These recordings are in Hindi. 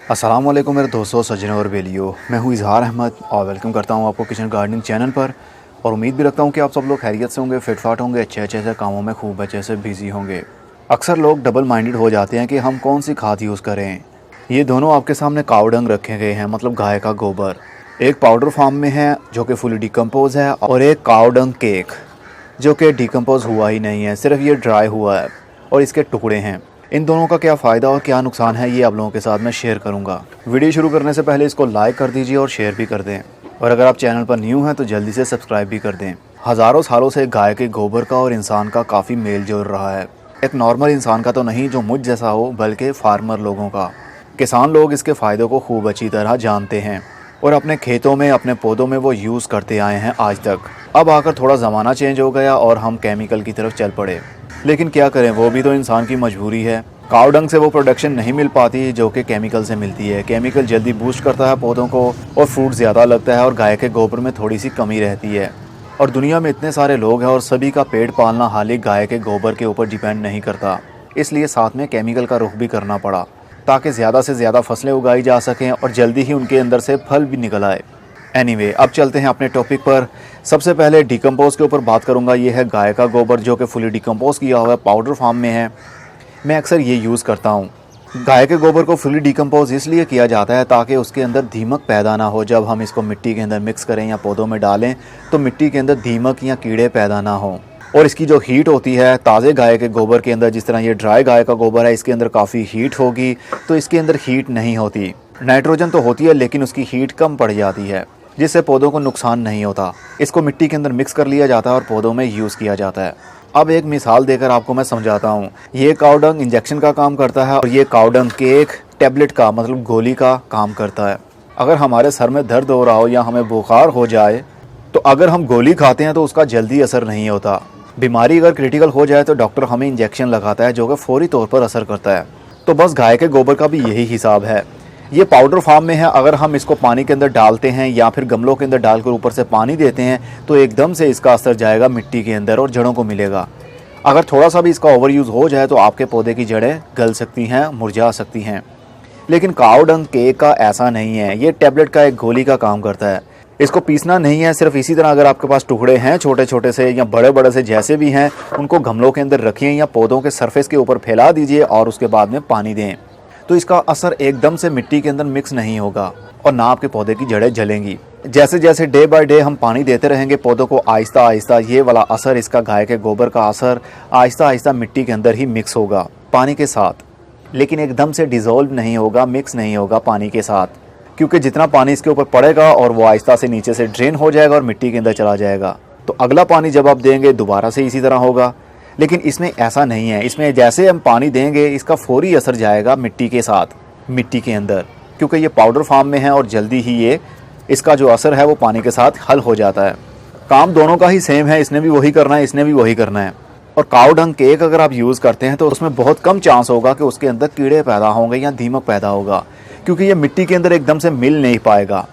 अस्सलाम वालेकुम मेरे दोस्तों, सज्जनों और बेलियो। मैं हूँ इजहार अहमद और वेलकम करता हूँ आपको किचन गार्डनिंग चैनल पर। और उम्मीद भी रखता हूँ कि आप सब लोग खैरियत से होंगे, फिटफाट होंगे, अच्छे से कामों में खूब अच्छे से बिजी होंगे। अक्सर लोग डबल माइंडेड हो जाते हैं कि हम कौन सी खाद यूज़ करें। ये दोनों आपके सामने काव डंग रखे गए हैं, मतलब गाय का गोबर। एक पाउडर फॉर्म में है जो कि फुली डिकम्पोज है, और एक काव डंग केक जो कि डिकम्पोज हुआ ही नहीं है, सिर्फ ये ड्राई हुआ है और इसके टुकड़े हैं। इन दोनों का क्या फ़ायदा और क्या नुकसान है, ये आप लोगों के साथ मैं शेयर करूंगा। वीडियो शुरू करने से पहले इसको लाइक कर दीजिए और शेयर भी कर दें, और अगर आप चैनल पर न्यू हैं तो जल्दी से सब्सक्राइब भी कर दें। हज़ारों सालों से गाय के गोबर का और इंसान का काफ़ी मेल जोल रहा है। एक नॉर्मल इंसान का तो नहीं जो मुझ जैसा हो, बल्कि फार्मर लोगों का। किसान लोग इसके फ़ायदों को खूब अच्छी तरह जानते हैं और अपने खेतों में, अपने पौधों में वो यूज़ करते आए हैं आज तक। अब आकर थोड़ा ज़माना चेंज हो गया और हम केमिकल की तरफ चल पड़े, लेकिन क्या करें, वो भी तो इंसान की मजबूरी है। काव डंग से वो प्रोडक्शन नहीं मिल पाती जो कि केमिकल से मिलती है। केमिकल जल्दी बूस्ट करता है पौधों को और फ्रूट ज़्यादा लगता है, और गाय के गोबर में थोड़ी सी कमी रहती है। और दुनिया में इतने सारे लोग हैं और सभी का पेट पालना हालांकि गाय के गोबर के ऊपर डिपेंड नहीं करता, इसलिए साथ में केमिकल का रुख भी करना पड़ा ताकि ज़्यादा से ज़्यादा फसलें उगाई जा सकें और जल्दी ही उनके अंदर से फल भी निकल आए। एनीवे, अब चलते हैं अपने टॉपिक पर। सबसे पहले डिकम्पोज के ऊपर बात करूंगा। ये है गाय का गोबर जो कि फुली डिकम्पोज किया हुआ है, पाउडर फॉर्म में है। मैं अक्सर ये यूज़ करता हूँ। गाय के गोबर को फुली डिकम्पोज इसलिए किया जाता है ताकि उसके अंदर दीमक पैदा ना हो। जब हम इसको मिट्टी के अंदर मिक्स करें या पौधों में डालें तो मिट्टी के अंदर दीमक या कीड़े पैदा ना हो। और इसकी जो हीट होती है ताज़े गाय के गोबर के अंदर, जिस तरह ये ड्राई गाय का गोबर है, इसके अंदर काफ़ी हीट होगी, तो इसके अंदर हीट नहीं होती। नाइट्रोजन तो होती है लेकिन उसकी हीट कम पड़ जाती है, जिससे पौधों को नुकसान नहीं होता। इसको मिट्टी के अंदर मिक्स कर लिया जाता है और पौधों में यूज़ किया जाता है। अब एक मिसाल देकर आपको मैं समझाता हूँ। ये काव डंग इंजेक्शन का काम करता है और ये काव डंग केक टेबलेट का, मतलब गोली का काम करता है। अगर हमारे सर में दर्द हो रहा हो या हमें बुखार हो जाए तो अगर हम गोली खाते हैं तो उसका जल्दी असर नहीं होता। बीमारी अगर क्रिटिकल हो जाए तो डॉक्टर हमें इंजेक्शन लगाता है जो कि फौरी तौर पर असर करता है। तो बस गाय के गोबर का भी यही हिसाब है। ये पाउडर फॉर्म में है। अगर हम इसको पानी के अंदर डालते हैं या फिर गमलों के अंदर डालकर ऊपर से पानी देते हैं तो एकदम से इसका असर जाएगा मिट्टी के अंदर और जड़ों को मिलेगा। अगर थोड़ा सा भी इसका ओवर यूज़ हो जाए तो आपके पौधे की जड़ें गल सकती हैं, मुरझा सकती हैं। लेकिन काव डंग केक का ऐसा नहीं है। ये टैबलेट का एक गोली का काम करता है। इसको पीसना नहीं है, सिर्फ इसी तरह अगर आपके पास टुकड़े हैं छोटे छोटे से या बड़े बड़े से जैसे भी हैं, उनको गमलों के अंदर रखिए या पौधों के सरफेस के ऊपर फैला दीजिए और उसके बाद में पानी दें। तो इसका असर एकदम से मिट्टी के अंदर मिक्स नहीं होगा और ना आपके पौधे की जड़ें जलेंगी। जैसे जैसे डे बाय डे हम पानी देते रहेंगे पौधों को, आहिस्ता आहिस्ता ये वाला असर, इसका गाय के गोबर का असर आहिस्ता आहिस्ता मिट्टी के अंदर ही मिक्स होगा पानी के साथ। लेकिन एकदम से डिज़ोल्व नहीं होगा, मिक्स नहीं होगा पानी के साथ, क्योंकि जितना पानी इसके ऊपर पड़ेगा और वो आहिस्ता से नीचे से ड्रेन हो जाएगा और मिट्टी के अंदर चला जाएगा। तो अगला पानी जब आप देंगे दोबारा से इसी तरह होगा। लेकिन इसमें ऐसा नहीं है। इसमें जैसे हम पानी देंगे इसका फौरी असर जाएगा मिट्टी के साथ, मिट्टी के अंदर, क्योंकि ये पाउडर फॉर्म में है और जल्दी ही ये इसका जो असर है वो पानी के साथ हल हो जाता है। काम दोनों का ही सेम है, इसने भी वही करना है, इसने भी वही करना है। और काव डंग केक अगर आप यूज़ करते हैं तो उसमें बहुत कम चांस होगा कि उसके अंदर कीड़े पैदा होंगे या दीमक पैदा होगा, क्योंकि ये मिट्टी के अंदर एकदम से मिल नहीं पाएगा।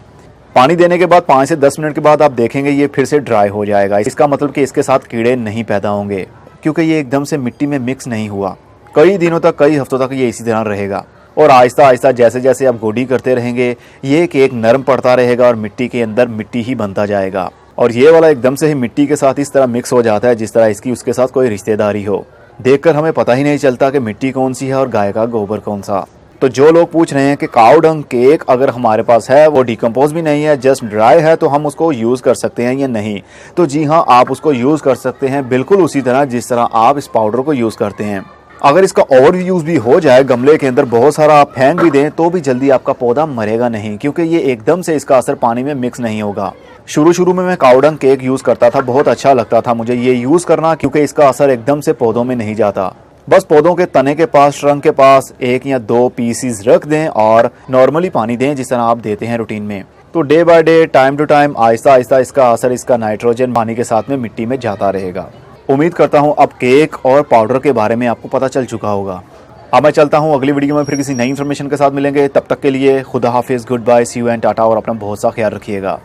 पानी देने के बाद 5 से 10 मिनट के बाद आप देखेंगे ये फिर से ड्राई हो जाएगा। इसका मतलब कि इसके साथ कीड़े नहीं पैदा होंगे, क्योंकि ये एकदम से मिट्टी में मिक्स नहीं हुआ। कई दिनों तक, कई हफ्तों तक ये इसी तरह रहेगा। और आहिस्ता आहिस्ता जैसे जैसे आप गोडी करते रहेंगे ये केक नरम पड़ता रहेगा और मिट्टी के अंदर मिट्टी ही बनता जाएगा। और ये वाला एकदम से ही मिट्टी के साथ इस तरह मिक्स हो जाता है जिस तरह इसकी उसके साथ कोई रिश्तेदारी हो। देखकर हमें पता ही नहीं चलता कि मिट्टी कौन सी है और गाय का गोबर कौन सा। तो जो लोग पूछ रहे हैं कि काव डंग केक अगर हमारे पास है, वो डिकम्पोज भी नहीं है, जस्ट ड्राई है, तो हम उसको यूज़ कर सकते हैं या नहीं? तो जी हाँ, आप उसको यूज़ कर सकते हैं बिल्कुल उसी तरह जिस तरह आप इस पाउडर को यूज़ करते हैं। अगर इसका ओवर यूज़ भी हो जाए, गमले के अंदर बहुत सारा आप फेंक भी दें, तो भी जल्दी आपका पौधा मरेगा नहीं, क्योंकि ये एकदम से इसका असर पानी में मिक्स नहीं होगा। शुरू में मैं काव डंग केक यूज़ करता था, बहुत अच्छा लगता था मुझे ये यूज़ करना, क्योंकि इसका असर एकदम से पौधों में नहीं जाता। बस पौधों के तने के पास, ट्रंक के पास 1 या 2 पीसीज रख दें और नॉर्मली पानी दें जिस तरह आप देते हैं रूटीन में। तो day by day, time to time, आहिस्ता आहिस्ता इसका असर, इसका नाइट्रोजन पानी के साथ में मिट्टी में जाता रहेगा। उम्मीद करता हूँ अब केक और पाउडर के बारे में आपको पता चल चुका होगा। अब मैं चलता हूँ, अगली वीडियो में फिर किसी नई इन्फॉर्मेशन के साथ मिलेंगे। तब तक के लिए खुदा हाफिज़, good bye, see you and tata, और अपना बहुत सा ख्याल रखिएगा।